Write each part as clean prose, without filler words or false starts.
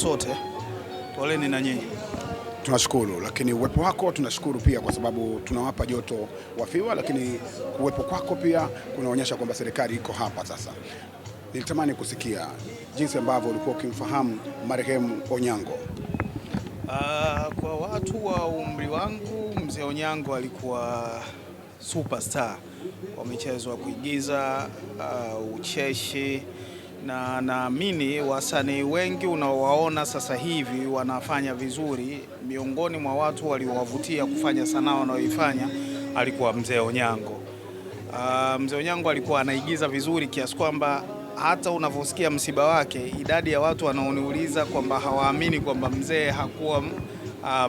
sote, poleni na nyinyi. Tunashukuru, lakini uwepo wako tunashukuru pia kwa sababu tunawapa joto wafiwa, lakini uwepo kwako pia kunaonyesha kwamba serikali iko hapa sasa. Nilitamani kusikia jinsi ambavyo ulikuwa ukimfahamu marehemu Onyango. Kwa watu wa umri wangu, mzee Onyango alikuwa superstar wa michezo ya kuigiza, ucheshi, na naamini wasanii wengi unaowaona sasa hivi wanafanya vizuri. Miongoni mwa watu waliowavutia kufanya sanaa wanaoifanya alikuwa mzee Onyango. Mzee Onyango alikuwa anaigiza vizuri kiasi kwamba hata unavyosikia msiba wake, idadi ya watu wanaoniuliza kwamba hawaamini kwamba mzee hakuwa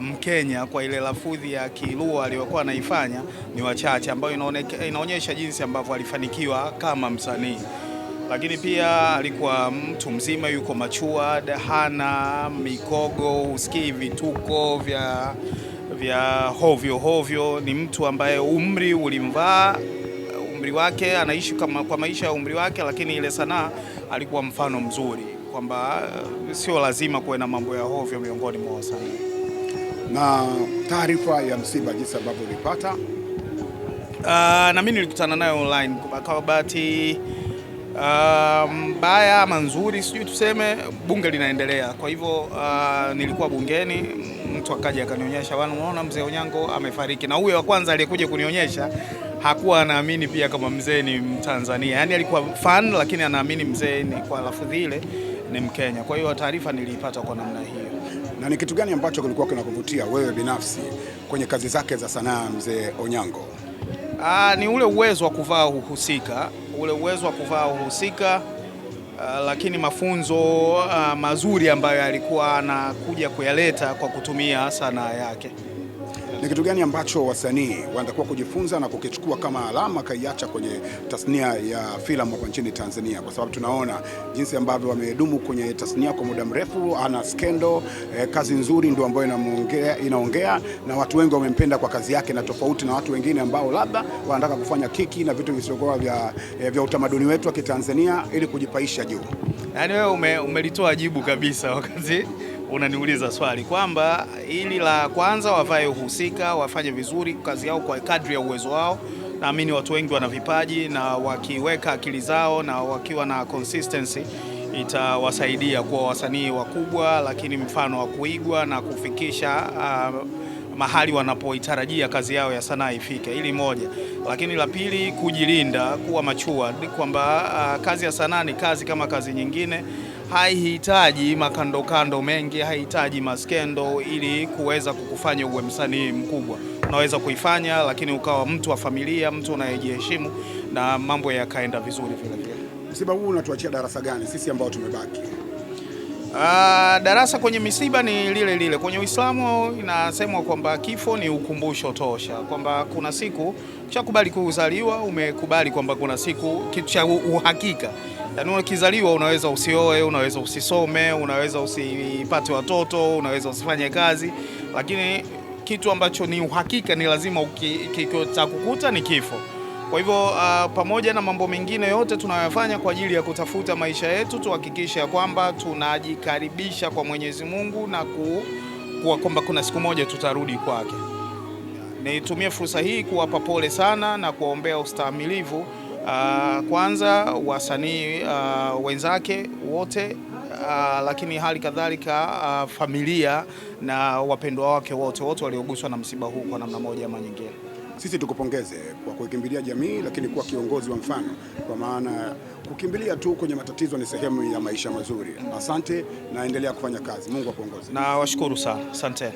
Mkenya kwa ile lafudhi ya Kilua aliyokuwa anaifanya ni wachache, ambayo inaonyesha jinsi ambavyo alifanikiwa kama msanii. Lakini pia alikuwa mtu mzima, yuko matured, hana mikogo, usikii vituko vya hovyo. Ni mtu ambaye umri ulimvaa, umri wake anaishi kwa maisha ya umri wake, lakini ile sanaa alikuwa mfano mzuri kwamba sio lazima kuwe na mambo ya hovyo miongoni mwa wasanii. Na taarifa ya msiba jinsi ambavyo ulipata? Na mimi nilikutana nayo online kwa bahati mbaya ama nzuri, sijui tuseme, bunge linaendelea. Kwa hivyo nilikuwa bungeni, mtu akaja akanionyesha, unaona mzee Onyango amefariki. Na huyo wa kwanza aliyekuja kunionyesha hakuwa anaamini pia kama mzee ni Mtanzania. Yaani alikuwa fan, lakini anaamini mzee ni kwa lafudhi ile ni Mkenya. Kwa hiyo taarifa nilipata kwa namna hiyo. Na ni kitu gani ambacho kilikuwa kinakuvutia wewe binafsi kwenye kazi zake za sanaa mzee Onyango? Ni ule uwezo wa kuvaa uhusika, lakini mafunzo mazuri ambayo alikuwa anakuja kuyaleta kwa kutumia sanaa yake. Ni kitu gani ambacho wasanii wanatakiwa kujifunza na kukichukua kama alama kaiacha kwenye tasnia ya filamu hapa nchini Tanzania, kwa sababu tunaona jinsi ambavyo wamedumu kwenye tasnia kwa muda mrefu, ana skendo, kazi nzuri ndio ambayo inaongea na watu wengi wamempenda kwa kazi yake, na tofauti na watu wengine ambao labda wanataka kufanya kiki na vitu visivyokuwa vya utamaduni wetu wa Kitanzania ili kujipaisha juu. Yaani wewe umelitoa jibu kabisa wakati unaniuliza swali kwamba ili la kwanza wavae uhusika, wafanye vizuri kazi yao kwa kadri ya uwezo wao. Naamini watu wengi wana vipaji, na wakiweka akili zao na wakiwa na consistency itawasaidia kuwa wasanii wakubwa, lakini mfano wa kuigwa na kufikisha mahali wanapoitarajia kazi yao ya sanaa ifike. Hili moja. Lakini la pili, kujilinda, kuwa matured, kwamba kazi ya sanaa ni kazi kama kazi nyingine. Haihitaji makando mengi, haihitaji maskendo ili kuweza kukufanya uwe msanii mkubwa. Unaweza kuifanya lakini ukawa mtu wa familia, mtu unayejiheshimu, na mambo yakaenda vizuri vile vile. Msiba huu unatuachia darasa gani sisi ambao tumebaki? Darasa kwenye misiba ni lile. Kwenye Uislamu inasemwa kwamba kifo ni ukumbusho tosha, kwamba kuna siku ukishakubali kuzaliwa, umekubali kwamba kuna siku, kitu cha uhakika. Yaani ukizaliwa unaweza usioe, unaweza usisome, unaweza usipate watoto, unaweza usifanye kazi, lakini kitu ambacho ni uhakika ni lazima kitakukuta ni kifo. Kwa hivyo pamoja na mambo mengine yote tunayofanya kwa ajili ya kutafuta maisha yetu, tuhakikishe kwamba tunajikaribisha kwa Mwenyezi Mungu na kwamba kuna siku moja tutarudi kwake. Nitumie fursa hii kuwapa pole sana na kuwaombea ustahimilivu kwanza wasanii wenzake wote, lakini hali kadhalika familia na wapendwa wake wote walioguswa na msiba huu kwa namna moja ama nyingine. Sisi tukupongeze kwa kuikimbilia jamii, lakini kuwa kiongozi wa mfano, kwa maana kukimbilia tu kwenye matatizo ni sehemu ya maisha mazuri. Asante na endelea kufanya kazi. Mungu akuongoze. Na washukuru sana. Asante.